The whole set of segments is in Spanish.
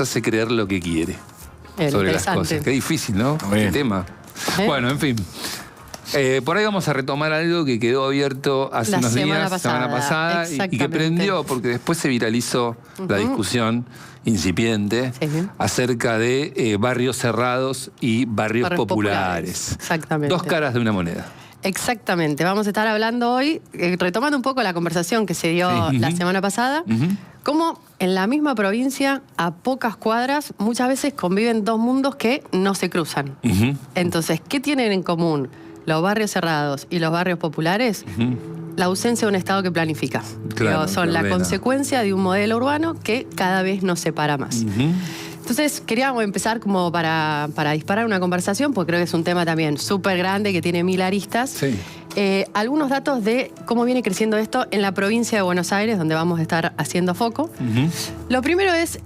hace creer lo que quiere sobre las cosas. Qué difícil, ¿no? Qué tema. Bueno, en fin. Por ahí vamos a retomar algo que quedó abierto hace unos días, la semana pasada, y que prendió, porque después se viralizó la discusión incipiente acerca de barrios cerrados y barrios populares. Exactamente. Dos caras de una moneda. Exactamente. Vamos a estar hablando hoy, retomando un poco la conversación que se dio la semana pasada, cómo en la misma provincia, a pocas cuadras, muchas veces conviven dos mundos que no se cruzan. Entonces, ¿qué tienen en común los barrios cerrados y los barrios populares? La ausencia de un Estado que planifica. Claro, son la consecuencia de un modelo urbano que cada vez nos separa más. Entonces, queríamos empezar como para disparar una conversación, porque creo que es un tema también súper grande, que tiene 1000 aristas. Algunos datos de cómo viene creciendo esto en la provincia de Buenos Aires, donde vamos a estar haciendo foco. Lo primero es,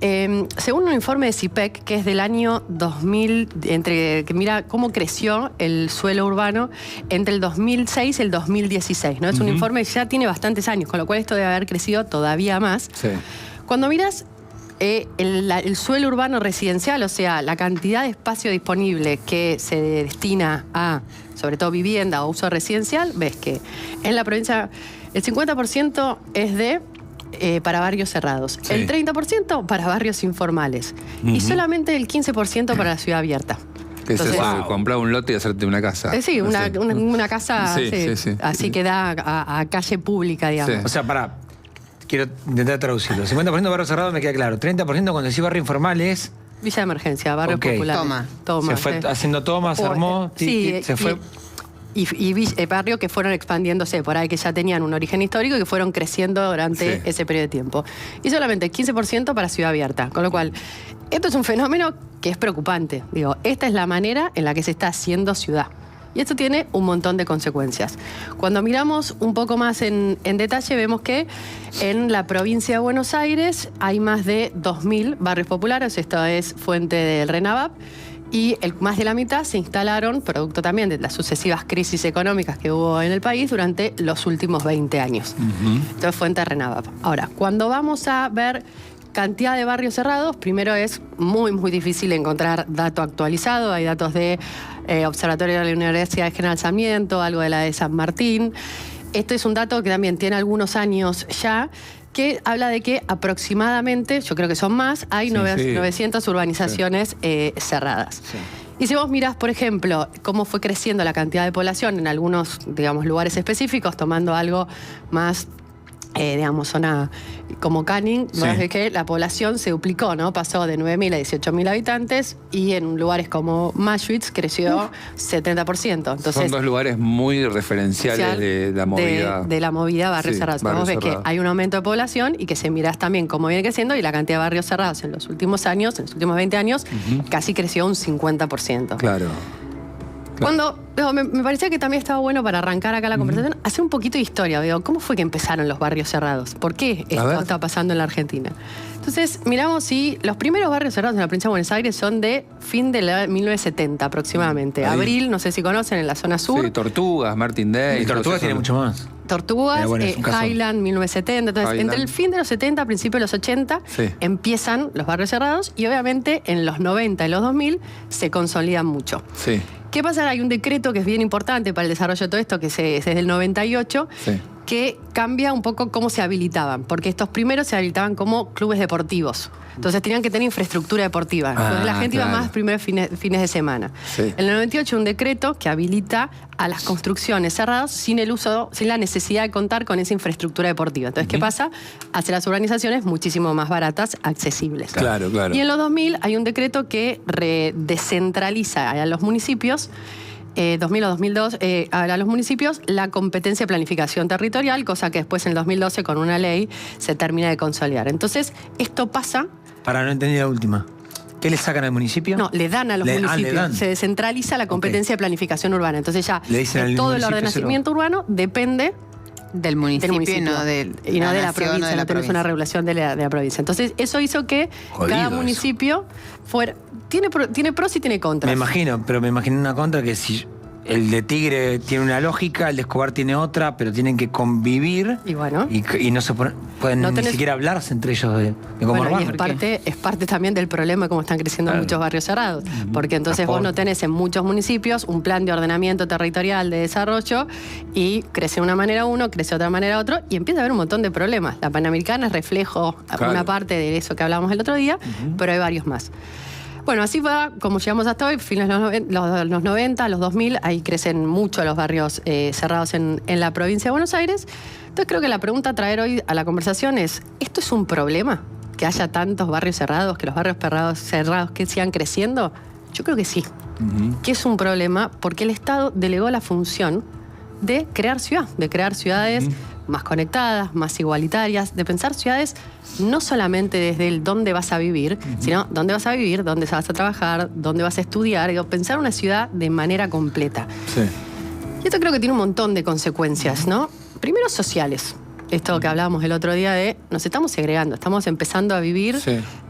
según un informe de CIPEC, que es del año 2000, que mira cómo creció el suelo urbano entre el 2006 y el 2016, ¿no? Es un informe que ya tiene bastantes años, con lo cual esto debe haber crecido todavía más. Cuando miras el suelo urbano residencial, o sea, la cantidad de espacio disponible que se destina a, sobre todo, vivienda o uso residencial, ves que en la provincia el 50% es para barrios cerrados, el 30% para barrios informales y solamente el 15% para la ciudad abierta. Entonces, comprar un lote y hacerte una casa. Sí, una casa así que da a calle pública, digamos. O sea, quiero intentar traducirlo. 50% barrio cerrado me queda claro. 30% cuando decís barrio informal es... Villa de emergencia, barrio popular. Se fue haciendo tomas, se armó, se fue... Y barrios que fueron expandiéndose por ahí, que ya tenían un origen histórico y que fueron creciendo durante ese periodo de tiempo. Y solamente 15% para ciudad abierta. Con lo cual, esto es un fenómeno que es preocupante. Digo, esta es la manera en la que se está haciendo ciudad. Y esto tiene un montón de consecuencias. Cuando miramos un poco más en detalle, vemos que en la provincia de Buenos Aires hay más de 2000 barrios populares. Esto es fuente del RENAVAP. Y más de la mitad se instalaron, producto también de las sucesivas crisis económicas que hubo en el país durante los últimos 20 años. Esto es fuente de RENAVAP. Ahora, cuando vamos a ver cantidad de barrios cerrados, primero es muy difícil encontrar dato actualizado. Hay datos de Observatorio de la Universidad de General Sarmiento, algo de la de San Martín. Este es un dato que también tiene algunos años ya, que habla de que aproximadamente, yo creo que son más, hay 900 urbanizaciones cerradas. Y si vos mirás, por ejemplo, cómo fue creciendo la cantidad de población en algunos, digamos, lugares específicos, tomando algo más... digamos, zona como Canning, ves que la población se duplicó, ¿no? Pasó de 9.000 a 18.000 habitantes y en lugares como Maschwitz creció 70%. Entonces, son dos lugares muy referenciales de la movida. De la movida barrios cerrados. Vos ves que hay un aumento de población y que se mirás también cómo viene creciendo, y la cantidad de barrios cerrados en los últimos años, en los últimos 20 años, casi creció un 50%. Claro. Cuando me parecía que también estaba bueno para arrancar acá la conversación, hacer un poquito de historia. Digo, ¿cómo fue que empezaron los barrios cerrados? ¿Por qué esto está pasando en la Argentina? Entonces, miramos si los primeros barrios cerrados en la provincia de Buenos Aires son de fin de la 1970 aproximadamente. Abril, no sé si conocen, en la zona sur. Sí, Tortugas, Martindale. Tortugas tiene mucho más. Tortugas, Highland, 1970. Entonces, Highland. Entre el fin de los 70, principios de los 80, empiezan los barrios cerrados y obviamente en los 90 y los 2000 se consolidan mucho. ¿Qué pasa? Hay un decreto que es bien importante para el desarrollo de todo esto, que es desde el 98, que cambia un poco cómo se habilitaban, porque estos primeros se habilitaban como clubes deportivos. Entonces tenían que tener infraestructura deportiva. Entonces la gente iba más primeros fines de semana. En el 98 un decreto que habilita a las construcciones cerradas sin la necesidad de contar con esa infraestructura deportiva. Entonces, ¿qué pasa? Hace las urbanizaciones muchísimo más baratas, accesibles. Claro. Y en los 2000 hay un decreto que descentraliza a los municipios, 2000 o 2002, a los municipios la competencia de planificación territorial, cosa que después en el 2012 con una ley se termina de consolidar. Entonces, esto pasa... Para no entender la última. ¿Qué le sacan al municipio? No, le dan a los municipios. Se descentraliza la competencia de planificación urbana. Entonces ya todo el ordenamiento urbano depende del municipio y no de la provincia. No tenemos una regulación de la provincia. Entonces eso hizo que cada municipio fuera... Tiene pros y tiene contras. Me imagino, pero me imagino una contra que si el de Tigre tiene una lógica, el de Escobar tiene otra, pero tienen que convivir y no se pueden ni siquiera hablarse entre ellos de cómo armar. Es parte también del problema de cómo están creciendo muchos barrios cerrados, porque entonces vos no tenés en muchos municipios un plan de ordenamiento territorial de desarrollo y crece de una manera uno, crece de otra manera otro y empieza a haber un montón de problemas. La Panamericana es reflejo, una parte de eso que hablábamos el otro día, pero hay varios más. Bueno, así va como llegamos hasta hoy, fines de los 90, los 2000, ahí crecen mucho los barrios cerrados en la provincia de Buenos Aires. Entonces creo que la pregunta a traer hoy a la conversación es, ¿esto es un problema? ¿Que haya tantos barrios cerrados, que los barrios cerrados que sigan creciendo? Yo creo que sí. Que es un problema porque el Estado delegó la función de crear ciudades más conectadas, más igualitarias, de pensar ciudades no solamente desde el dónde vas a vivir, sino dónde vas a vivir, dónde vas a trabajar, dónde vas a estudiar, pensar una ciudad de manera completa. Sí. Y esto creo que tiene un montón de consecuencias, ¿no? Primero, sociales. Esto que hablábamos el otro día de nos estamos segregando, estamos empezando a vivir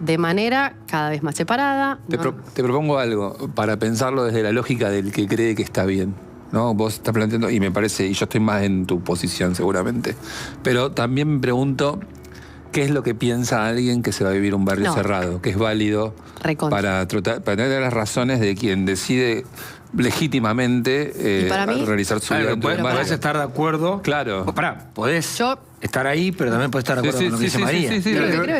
de manera cada vez más separada. Te propongo algo para pensarlo desde la lógica del que cree que está bien. ¿No? Vos estás planteando, y me parece, y yo estoy más en tu posición seguramente, pero también me pregunto qué es lo que piensa alguien que se va a vivir un barrio cerrado, que es válido para tener las razones de quien decide legítimamente realizar su vida. Podés estar de acuerdo. Claro. Podés estar ahí, pero también podés estar de acuerdo con lo que dice María.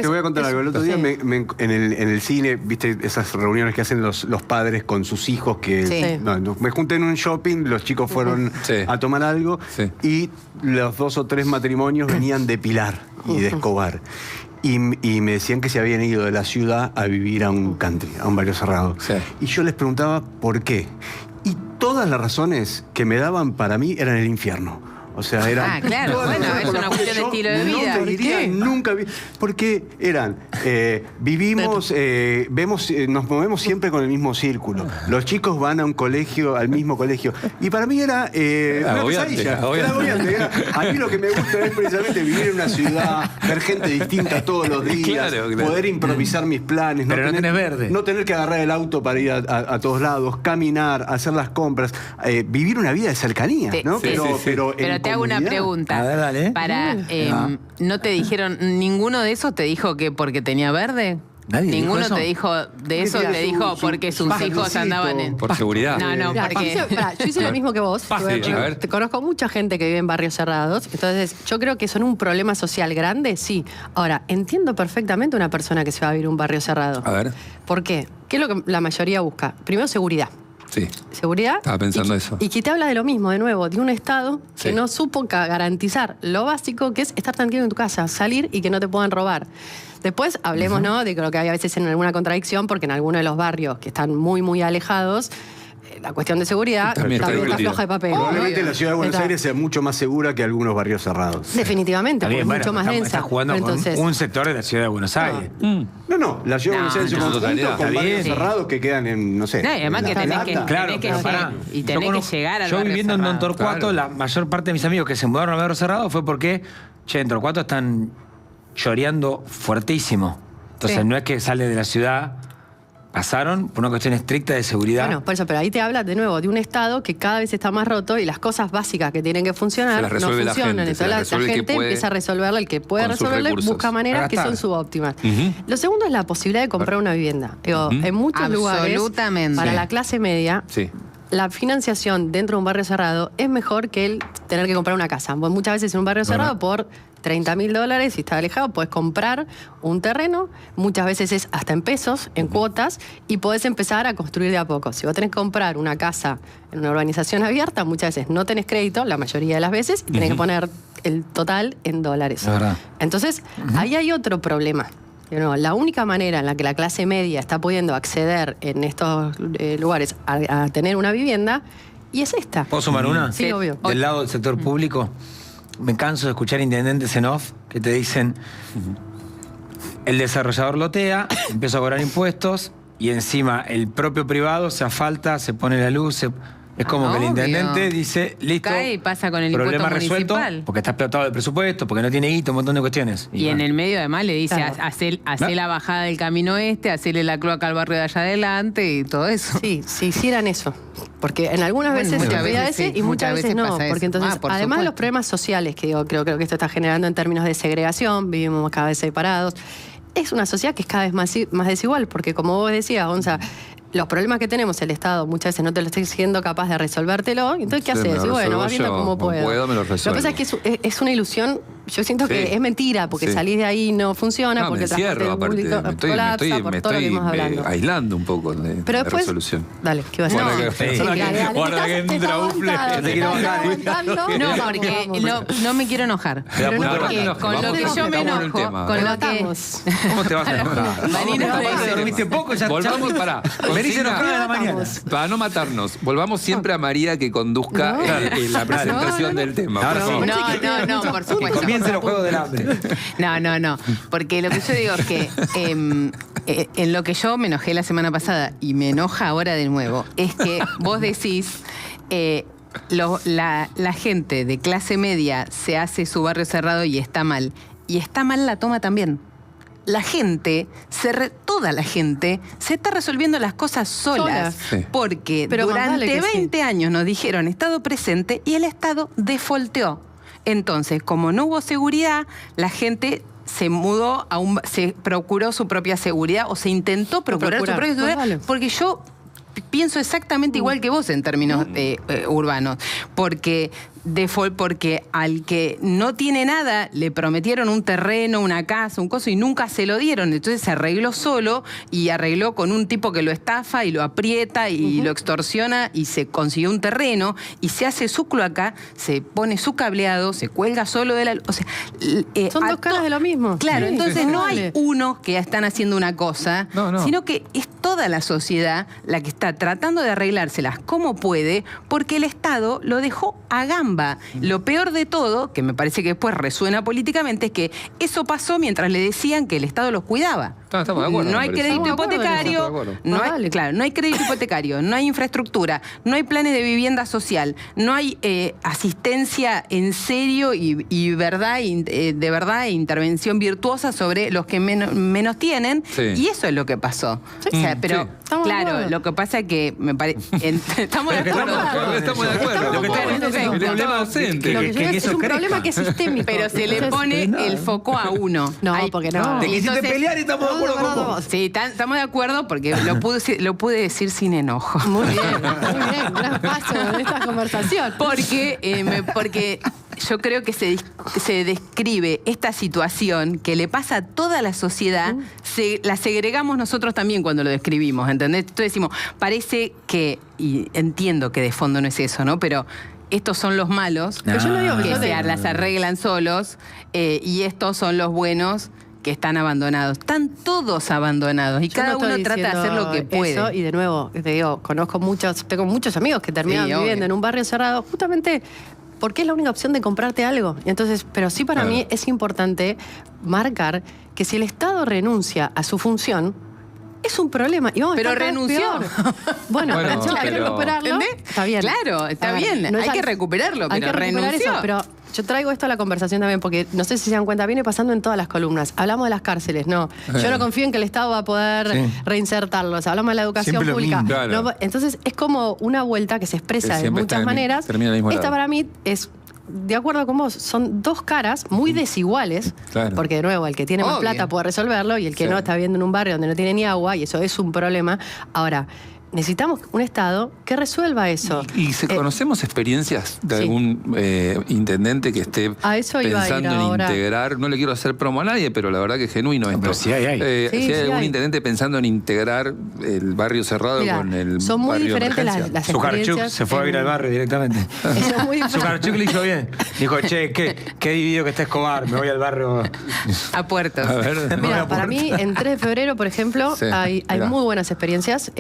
Te voy a contar algo. El otro día en el cine, viste esas reuniones que hacen los padres con sus hijos que me junté en un shopping, los chicos fueron a tomar algo y los 2 o 3 matrimonios venían de Pilar y de Escobar. Y me decían que se habían ido de la ciudad a vivir a un country, a un barrio cerrado. Y yo les preguntaba por qué. Y todas las razones que me daban para mí eran el infierno. O sea, eran... claro, bueno, es una cuestión de estilo de vida. No te diría, nunca vi... Porque eran... vivimos, nos movemos siempre con el mismo círculo. Los chicos van a un colegio, al mismo colegio. Y para mí era una pesadilla. Era agobiante. A mí lo que me gusta es precisamente vivir en una ciudad, ver gente distinta todos los días, poder improvisar mis planes. Pero no tenés verde. No tener que agarrar el auto para ir a todos lados, caminar, hacer las compras. Vivir una vida de cercanía, ¿no? Pero te hago una pregunta. A ver, dale. ¿No te dijeron, ninguno de esos te dijo que porque tenía verde? Nadie Ninguno dijo eso. te dijo de eso, te dijo porque sus hijos andaban en... Por seguridad. No, porque... Yo hice lo mismo que vos. Te conozco mucha gente que vive en barrios cerrados. Entonces, yo creo que son un problema social grande, sí. Ahora, entiendo perfectamente una persona que se va a vivir en un barrio cerrado. A ver. ¿Por qué? ¿Qué es lo que la mayoría busca? Primero, seguridad. Sí. Seguridad. Estaba pensando eso. Y que te habla de lo mismo, de nuevo, de un Estado que no supo garantizar lo básico que es estar tranquilo en tu casa, salir y que no te puedan robar. Después hablemos, ¿no?, de lo que hay a veces en alguna contradicción, porque en algunos de los barrios que están muy, muy alejados, la cuestión de seguridad también está floja de papel. Probablemente la ciudad de Buenos Aires sea mucho más segura que algunos barrios cerrados. Definitivamente, porque es mucho más densa. Está jugando con un sector de la ciudad de Buenos Aires. No, la ciudad de Buenos Aires es un conjunto con barrios cerrados que quedan en, no sé. No, y además que tenés que llegar al Yo barrio viviendo cerrado. en Don Torcuato, la mayor parte de mis amigos que se mudaron al barrio cerrado fue porque, en Torcuato están lloreando fuertísimo. Entonces no es que sale de la ciudad... Pasaron por una cuestión estricta de seguridad. Bueno, por eso, pero ahí te habla de nuevo de un Estado que cada vez está más roto y las cosas básicas que tienen que funcionar no funcionan. Entonces la gente empieza a resolverla, el que puede resolverla busca maneras que son subóptimas. Lo segundo es la posibilidad de comprar una vivienda. Digo, en muchos lugares, para la clase media, la financiación dentro de un barrio cerrado es mejor que el tener que comprar una casa. Muchas veces en un barrio cerrado por $30.000, si estás alejado, puedes comprar un terreno, muchas veces es hasta en pesos, en cuotas, y podés empezar a construir de a poco. Si vos tenés que comprar una casa en una urbanización abierta, muchas veces no tenés crédito, la mayoría de las veces, y tenés que poner el total en dólares. Entonces, ahí hay otro problema. La única manera en la que la clase media está pudiendo acceder en estos lugares a tener una vivienda, y es esta. ¿Puedo sumar una? Sí, obvio. Del lado del sector público, me canso de escuchar intendentes en off que te dicen el desarrollador lotea, empieza a cobrar impuestos y encima el propio privado se asfalta, se pone la luz, Es como que el intendente dice, listo, cae y pasa con el problema impuesto resuelto, municipal. porque está explotado el presupuesto, porque no tiene guito, un montón de cuestiones. Y en el medio además le dice, Claro. hacé la bajada del camino hacerle la cloaca al barrio de allá adelante y todo eso. Sí, si hicieran eso. Porque en algunas Bueno, veces muchas se olvida veces ese sí, y muchas veces no. pasa eso. Porque entonces, Por además de los supuesto. problemas sociales que creo que esto está generando en términos de segregación, vivimos cada vez separados, es una sociedad que es cada vez más desigual, porque como vos decías, Gonza, los problemas que tenemos el Estado muchas veces no te lo está siendo capaz de resolvértelo, entonces ¿qué haces? Y bueno, vas viendo cómo puedo. Me lo que pasa es que es una ilusión, yo siento que es mentira, porque salís de ahí y no funciona, porque me encierro, aparte, colapsa, por todo lo que hemos hablando. aislando un poco de resolución. Dale, ¿qué vas a decir? Guarda que entra Ufle, te quiero bajar. No, porque no me quiero enojar. Pero Porque con lo que yo me enojo, con lo que... ¿Cómo te vas a enojar? ¿Dormiste poco? Ya Volvamos para. Venís enojada de la mañana. Para no matarnos, volvamos siempre a María que conduzca la presentación del tema. No, por supuesto. Comiencen los juegos del hambre. No. Porque lo que yo digo es que en lo que yo me enojé la semana pasada y me enoja ahora de nuevo, es que vos decís... la gente de clase media se hace su barrio cerrado y está mal. Y está mal la toma también. La gente, toda la gente, se está resolviendo las cosas solas. Sí. Porque Pero durante 20 años nos dijeron Estado presente y el Estado defaulteó. Entonces, como no hubo seguridad, la gente se mudó se procuró su propia seguridad o se intentó procurar su propia seguridad. Porque yo pienso exactamente igual que vos en términos urbanos. Porque al que no tiene nada le prometieron un terreno, una casa, un coso y nunca se lo dieron. Entonces se arregló solo y arregló con un tipo que lo estafa y lo aprieta y lo extorsiona y se consiguió un terreno y se hace su cloaca, se pone su cableado, se cuelga solo de la... O sea, son dos caras de lo mismo. Claro, Sí, entonces no vale. hay unos que están haciendo una cosa, No. sino que es toda la sociedad la que está tratando de arreglárselas como puede porque el Estado lo dejó a gamba. Lo peor de todo, que me parece que después resuena políticamente, es que eso pasó mientras le decían que el Estado los cuidaba. Estamos de acuerdo. No hay crédito hipotecario, no hay crédito hipotecario, no hay infraestructura, no hay planes de vivienda social, no hay asistencia en serio y de verdad e intervención virtuosa sobre los que menos tienen. Sí. Y eso es lo que pasó. O sea, pero claro, lo que pasa es que me parece... Estamos de acuerdo. Estamos de acuerdo. El problema docente. Lo que yo digo es un problema que es sistémico. Pero se le pone el foco a uno. No, porque no. Te quisiste Entonces, pelear y estamos de acuerdo con vos. Sí, estamos de acuerdo porque lo pude decir sin enojo. Muy bien, gran paso en esta conversación. Porque yo creo que se describe esta situación que le pasa a toda la sociedad, la segregamos nosotros también cuando lo describimos, ¿entendés? Entonces decimos, parece que, y entiendo que de fondo no es eso, ¿no? Pero estos son los malos, Pero yo no digo que que las arreglan solos, y estos son los buenos que están abandonados. Están todos abandonados y cada uno trata de hacer lo que puede. Eso, y de nuevo, te digo, tengo muchos amigos que terminan viviendo en un barrio cerrado justamente porque es la única opción de comprarte algo. Y entonces, pero sí para mí es importante marcar que si el Estado renuncia a su función, es un problema. Y pero renunció. Bueno, hay que recuperarlo. ¿Entendés? Está bien. Claro, está bien. No hay que recuperarlo, hay pero que recuperar renunció. eso, pero yo traigo esto a la conversación también, porque no sé si se dan cuenta, viene pasando en todas las columnas. Hablamos de las cárceles, no. Yo no confío en que el Estado va a poder reinsertarlos. Hablamos de la educación pública. Claro. No, entonces es como una vuelta que se expresa de muchas maneras. Esta para mí es... De acuerdo con vos, son dos caras muy desiguales, porque de nuevo, el que tiene más plata puede resolverlo y el que no está viviendo en un barrio donde no tiene ni agua, y eso es un problema. Ahora, necesitamos un Estado que resuelva eso. ¿Y conocemos experiencias de algún intendente que esté pensando en integrar? No le quiero hacer promo a nadie, pero la verdad que es genuino esto. Pero sí hay. Si hay algún intendente pensando en integrar el barrio cerrado con el son muy barrio diferentes de las Sujarchuk se fue a vivir al barrio directamente. Sujarchuk le hizo bien. Dijo, che, qué dividido que está Escobar, me voy al barrio. A Puerto. Mira, para mí, en 3 de febrero, por ejemplo, hay muy buenas experiencias.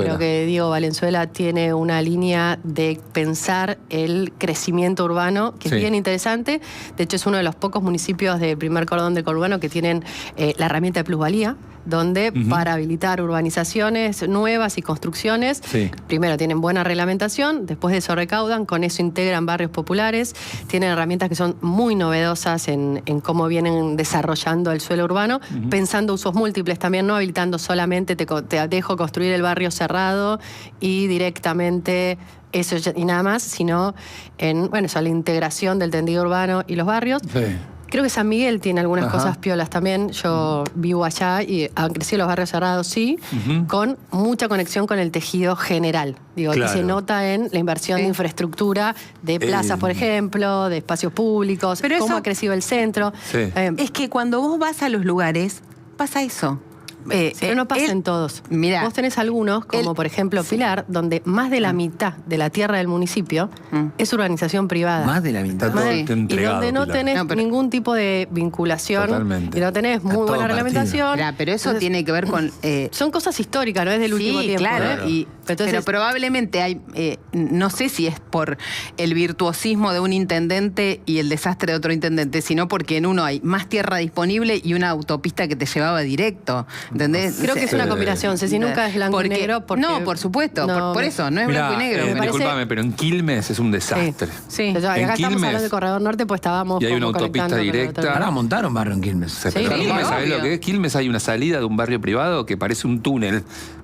Creo que Diego Valenzuela tiene una línea de pensar el crecimiento urbano que es bien interesante. De hecho, es uno de los pocos municipios del primer cordón del conurbano que tienen la herramienta de plusvalía. donde para habilitar urbanizaciones nuevas y construcciones, primero tienen buena reglamentación, después de eso recaudan, con eso integran barrios populares, tienen herramientas que son muy novedosas en cómo vienen desarrollando el suelo urbano, pensando usos múltiples también, no habilitando solamente te dejo construir el barrio cerrado y directamente eso y nada más, sino en, bueno, eso, la integración del tendido urbano y los barrios. Creo que San Miguel tiene algunas cosas piolas también. Yo vivo allá y han crecido los barrios cerrados, sí, con mucha conexión con el tejido general. Digo, que se nota en la inversión de infraestructura, de plazas, por ejemplo, de espacios públicos, pero cómo ha crecido el centro. Es que cuando vos vas a los lugares, pasa eso. Pero no pasa en todos. Mirá, vos tenés algunos, como por ejemplo Pilar, donde más de la mitad de la tierra del municipio es urbanización privada. Más de la mitad. Y donde no tenés ningún tipo de vinculación. Totalmente. Y no tenés muy buena reglamentación. Pero eso entonces, tiene que ver con... son cosas históricas, no es del último tiempo. Claro. Pero probablemente hay... no sé si es por el virtuosismo de un intendente y el desastre de otro intendente, sino porque en uno hay más tierra disponible y una autopista que te llevaba directo. ¿Entendés? Creo que es una combinación, Ceci, nunca es blanco y negro. No, por supuesto, por eso, no es blanco y negro. Disculpame, pero en Quilmes es un desastre. Sí. Acá estamos hablando del corredor norte, pues estábamos... Y hay una autopista directa. Ahora montaron barrio en Quilmes. Quilmes, ¿sabés lo que es? Quilmes hay una salida de un barrio privado que parece un túnel,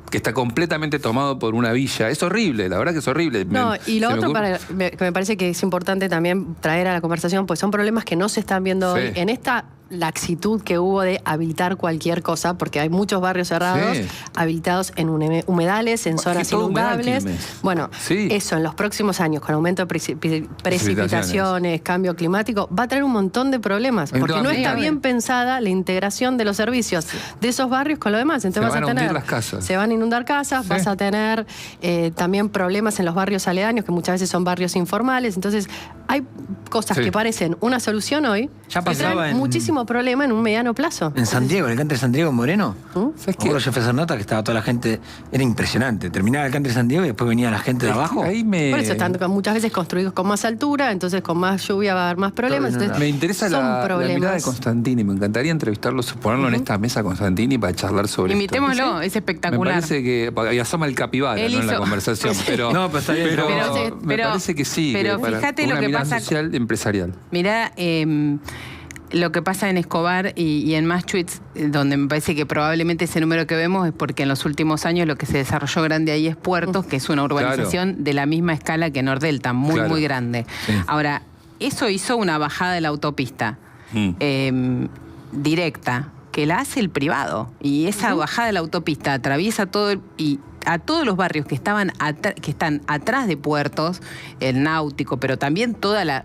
que está completamente tomado por una villa. Es horrible, la verdad que es horrible. No, y lo otro que me parece que es importante también traer a la conversación, pues son problemas que no se están viendo hoy. En esta laxitud que hubo de habilitar cualquier cosa, porque hay muchos barrios cerrados habilitados en humedales, en zonas inundables. Bueno, eso en los próximos años, con aumento de precipitaciones, cambio climático, va a traer un montón de problemas, porque no está bien pensada la integración de los servicios de esos barrios con lo demás. Entonces se van a inundar casas, vas a tener también problemas en los barrios aledaños, que muchas veces son barrios informales. Entonces hay cosas que parecen una solución hoy, ya pasaba en muchísimo problema en un mediano plazo. En San Diego, en el country de San Diego, en Moreno, ¿sabes qué? Yo fui a hacer nota que estaba toda la gente, era impresionante. Terminaba el country de San Diego y después venía la gente de abajo. Por eso están muchas veces construidos con más altura, entonces con más lluvia va a haber más problemas. Entonces, me interesa la mirada de Constantini, me encantaría entrevistarlo, ponerlo en esta mesa Constantini para charlar sobre Invitémoslo, esto. es espectacular. Me parece que, y asoma el capibara, ¿no? En la conversación, pero, no, está bien, pero me parece que sí. Pero que fíjate lo que pasa social, empresarial. Mirá, lo que pasa en Escobar y en Maschwitz, donde me parece que probablemente ese número que vemos es porque en los últimos años lo que se desarrolló grande ahí es Puertos, que es una urbanización de la misma escala que Nordelta, muy grande. Ahora, eso hizo una bajada de la autopista directa, que la hace el privado. Y esa bajada de la autopista atraviesa todo y a todos los barrios que están atrás de Puertos, el náutico, pero también toda la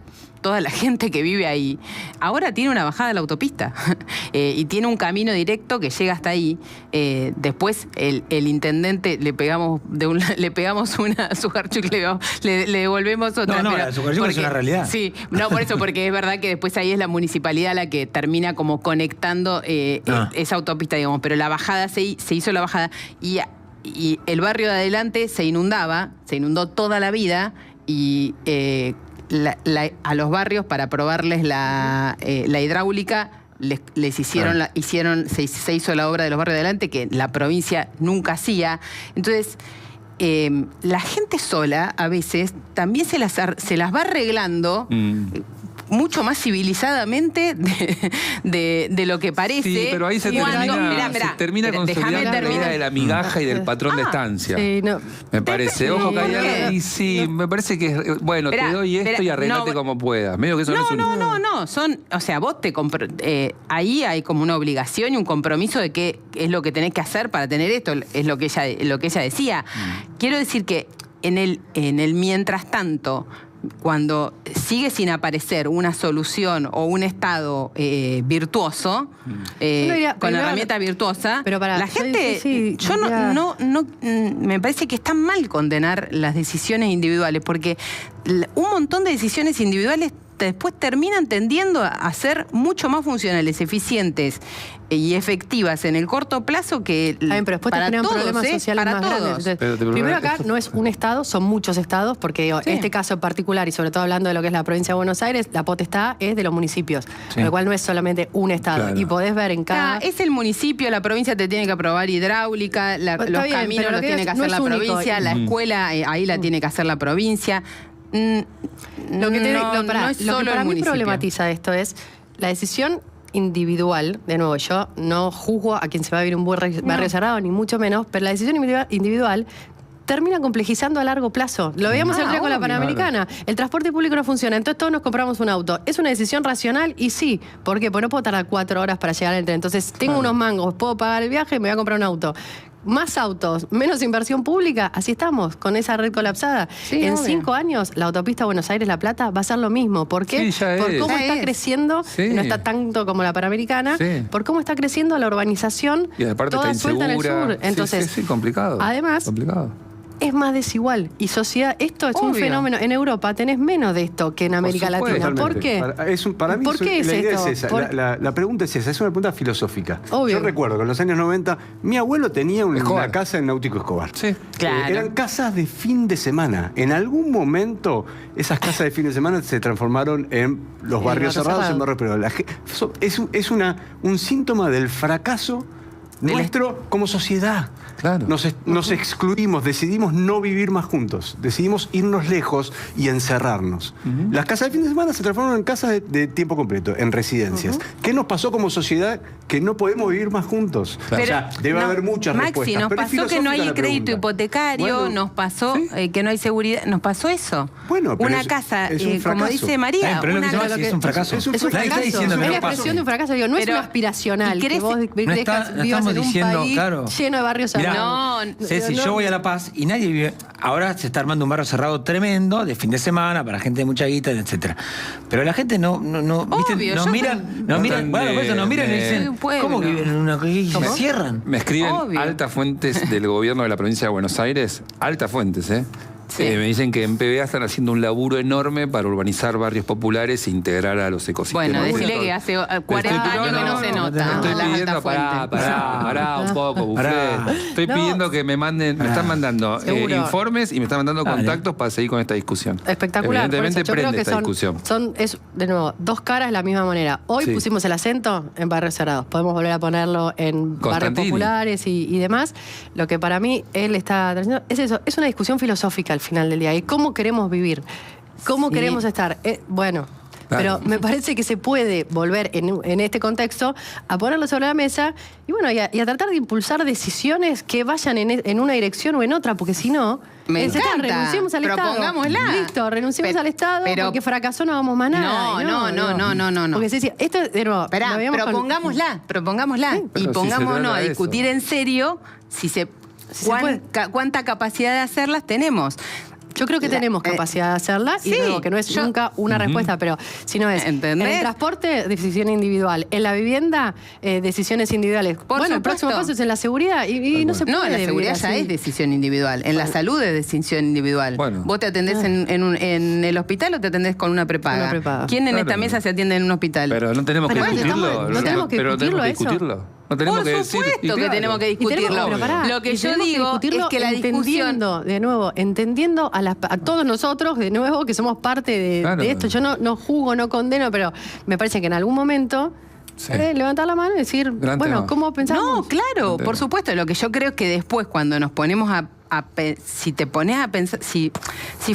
gente que vive ahí, ahora tiene una bajada de la autopista y tiene un camino directo que llega hasta ahí. Después el intendente le pegamos una sugarchu y le devolvemos otra. No, la sugarchu es una realidad. Sí, no por eso, porque es verdad que después ahí es la municipalidad la que termina como conectando esa autopista, digamos, pero la bajada se hizo la bajada y el barrio de adelante se inundó toda la vida y a los barrios para probarles la hidráulica se hizo la obra de los barrios de adelante que la provincia nunca hacía. Entonces la gente sola a veces también se las va arreglando mucho más civilizadamente de lo que parece. Sí, pero ahí se termina consolidando la idea de la migaja y del patrón de estancia. Sí, no. Me parece. Ojo que hay algo y sí, me parece que bueno, te doy esto y arreglate como puedas. Medio que eso no. O sea, vos ahí hay como una obligación y un compromiso de qué es lo que tenés que hacer para tener esto, es lo que ella decía. Quiero decir que en el mientras tanto, cuando sigue sin aparecer una solución o un estado virtuoso, con herramienta virtuosa, pero la gente, me parece que está mal condenar las decisiones individuales, porque un montón de decisiones individuales después terminan tendiendo a ser mucho más funcionales, eficientes y efectivas en el corto plazo que pero después para te todos, problemas sociales para más todos. grandes. Primero acá no es un estado, son muchos estados, porque este caso en particular, y sobre todo hablando de lo que es la provincia de Buenos Aires, la potestad es de los municipios, lo cual no es solamente un estado. Claro. Y podés ver en cada... es el municipio, la provincia te tiene que aprobar hidráulica, los caminos los tiene que hacer la provincia, la escuela ahí la tiene que hacer la provincia. Lo que para mí problematiza esto es la decisión individual. De nuevo, yo no juzgo a quien se va a vivir un barrio cerrado, ni mucho menos, pero la decisión individual termina complejizando a largo plazo. Lo veíamos el día con la Panamericana. Claro. El transporte público no funciona, entonces todos nos compramos un auto. ¿Es una decisión racional? Y sí. ¿Por qué? Porque no puedo tardar 4 horas para llegar al tren. Entonces tengo unos mangos, puedo pagar el viaje, me voy a comprar un auto. Más autos, menos inversión pública, así estamos, con esa red colapsada. Sí, en 5 años, la autopista Buenos Aires-La Plata va a ser lo mismo. ¿Por qué? Por cómo está creciendo, no está tanto como la Panamericana, por cómo está creciendo la urbanización, y aparte toda está suelta en el sur. Entonces, complicado. Además, es más desigual. Y sociedad, esto es un fenómeno. En Europa tenés menos de esto que en América Latina. ¿Por qué? Para mí ¿Por qué la idea esto? es esa. La pregunta es esa, es una pregunta filosófica. Obvio. Yo recuerdo que en los años 90 mi abuelo tenía una casa en Náutico Escobar. Sí. Claro. Eran casas de fin de semana. En algún momento esas casas de fin de semana se transformaron en los barrios cerrados, en barrios privados. Es un síntoma del fracaso nuestro como sociedad. Claro. Nos excluimos, decidimos no vivir más juntos, decidimos irnos lejos y encerrarnos. Las casas de fin de semana se transformaron en casas de tiempo completo, en residencias. ¿Qué nos pasó como sociedad que no podemos vivir más juntos? Pero, o sea, debe haber muchas respuestas. Nos pasó que no hay crédito hipotecario, nos pasó que no hay seguridad, nos pasó eso. Bueno, pero una casa, es como dice María, es un fracaso. Es un fracaso. Es la expresión de un fracaso. Digo, no es una aspiracional. Que vos vivas en un país lleno de barrios cerrados. Yo voy a La Paz y nadie vive. Ahora se está armando un barrio cerrado tremendo de fin de semana para gente de mucha guita, etcétera. Pero la gente no Obvio, nos miran y dicen, ¿cómo que viven en una cosa y se cierran? Me escriben altas fuentes del gobierno de la provincia de Buenos Aires, altas fuentes, me dicen que en PBA están haciendo un laburo enorme para urbanizar barrios populares e integrar a los ecosistemas. Bueno, decirle que hace 40 años que no se nota. Estoy pidiendo, pará un poco, Buffet. Estoy pidiendo que me están mandando informes y me están mandando contactos para seguir con esta discusión. Espectacular. Evidentemente yo creo que esta discusión. Es, de nuevo, dos caras de la misma manera. Hoy pusimos el acento en barrios cerrados. Podemos volver a ponerlo en barrios populares y demás. Lo que para mí él está trayendo es eso. Es una discusión filosófica al final del día. ¿Y cómo queremos vivir? ¿Cómo queremos estar? Bueno, pero me parece que se puede volver en este contexto a ponerlo sobre la mesa y bueno, y a tratar de impulsar decisiones que vayan en una dirección o en otra, porque si no, renunciemos al Propongámosla. Estado. Listo, renunciemos al Estado, porque fracasó no vamos más nada. No. Porque esto de nuevo, esperá, propongámosla y pongámonos a discutir en serio cuánta capacidad de hacerlas tenemos. Yo creo que tenemos capacidad de hacerla y digo que no es nunca una respuesta, pero si no es en el transporte, decisión individual, en la vivienda, decisiones individuales. El próximo paso es en la seguridad y no se puede. No, en la seguridad ya es decisión individual, en la salud es decisión individual. Vos te atendés en el hospital o te atendés con una prepaga. ¿Quién en esta mesa se atiende en un hospital? Pero no tenemos que discutirlo. No tenemos que discutirlo. No tenemos Por supuesto que tenemos que discutirlo. Lo que yo digo es que la discusión... Entendiendo a todos nosotros, de nuevo, que somos parte de esto. Yo no juzgo, no condeno, pero me parece que en algún momento... levantar la mano y decir, ¿cómo pensamos? No, claro, por supuesto. Lo que yo creo es que después, cuando nos ponemos si te pones a pensar, si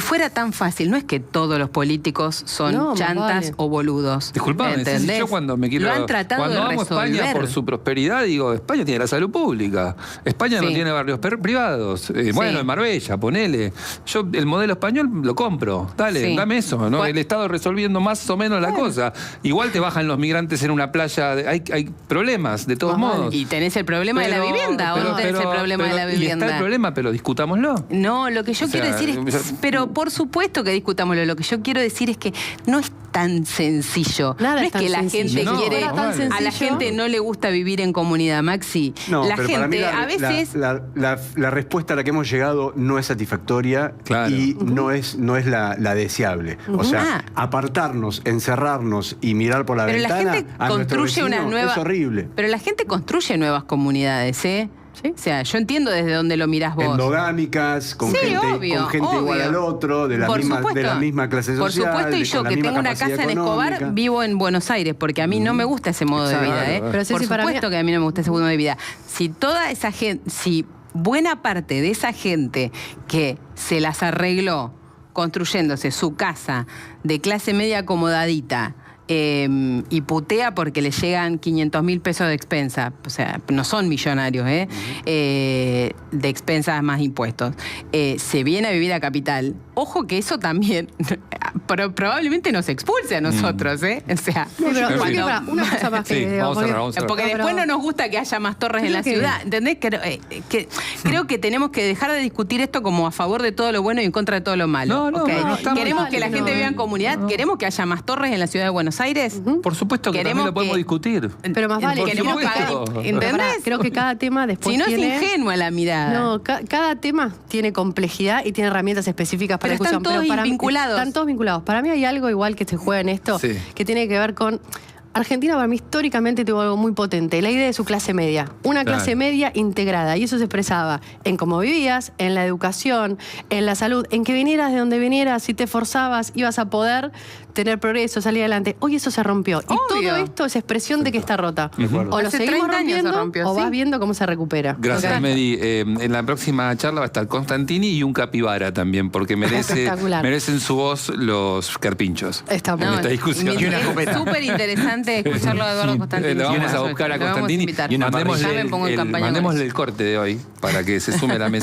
fuera tan fácil, no es que todos los políticos son chantas o boludos. Disculpame, yo cuando me quiero... Lo han tratado cuando amo a España por su prosperidad, digo, España tiene la salud pública. España no tiene barrios privados. En Marbella, ponele. Yo el modelo español lo compro. Dale, dame eso, ¿no? El Estado resolviendo más o menos la cosa. Igual te bajan los migrantes en una playa. Hay problemas, de todos modos. Y tenés el problema de la vivienda, ¿o no tenés el problema de la vivienda? Y está el problema, pero discutámoslo. No, lo que yo quiero decir es... Pero por supuesto que discutámoslo. Lo que yo quiero decir es que no es tan sencillo. Nada no es es tan que la sencillo. gente No, quiere... no, vale. A la gente no le gusta vivir en comunidad, Maxi. No, la pero para mí gente a veces... La respuesta a la que hemos llegado no es satisfactoria y no es la deseable. O sea, apartarnos, encerrarnos y mirar por la ventana la gente a construye una nueva... es horrible. Pero la gente construye nuevas comunidades, ¿eh? ¿Sí? O sea, yo entiendo desde dónde lo mirás vos. Endogámicas, con gente igual al otro, de la misma clase social. Por supuesto, y yo que tengo una casa en Escobar, vivo en Buenos Aires, porque a mí no me gusta ese modo de vida, ¿eh? Pero por supuesto que a mí no me gusta ese modo de vida. Si toda esa gente, si buena parte de esa gente que se las arregló construyéndose su casa de clase media acomodadita, y putea porque le llegan 500.000 pesos de expensa, o sea, no son millonarios, de expensas más impuestos, se viene a vivir a Capital. Ojo que eso también probablemente nos expulse a nosotros, O sea, una cosa más porque después no nos gusta que haya más torres en la ciudad, ¿entendés? Creo que tenemos que dejar de discutir esto como a favor de todo lo bueno y en contra de todo lo malo. Queremos que la gente viva en comunidad, queremos que haya más torres en la ciudad de Buenos Aires. Por supuesto que también lo podemos discutir. Pero más vale, queremos ¿entendés? Creo que cada tema después si no tiene... es ingenua la mirada. No, cada tema tiene complejidad y tiene herramientas específicas para pero discusión. Están todos vinculados. Están todos vinculados. Para mí hay algo igual que se juega en esto, que tiene que ver con... Argentina para mí históricamente tuvo algo muy potente, la idea de su clase media. Una clase media integrada. Y eso se expresaba en cómo vivías, en la educación, en la salud, en que vinieras de donde vinieras, si te esforzabas, ibas a poder tener progreso, salir adelante. Hoy eso se rompió. Y todo esto es expresión de que está rota. O lo seguimos rompiendo o vas viendo cómo se recupera. Gracias, Medi. En la próxima charla va a estar Constantini y un capibara también, porque merecen su voz los carpinchos. Está en esta discusión. Es súper interesante escucharlo a Eduardo Constantini. Lo vamos a buscar a Constantini. Mandémosle el corte de hoy para que se sume a la mesa.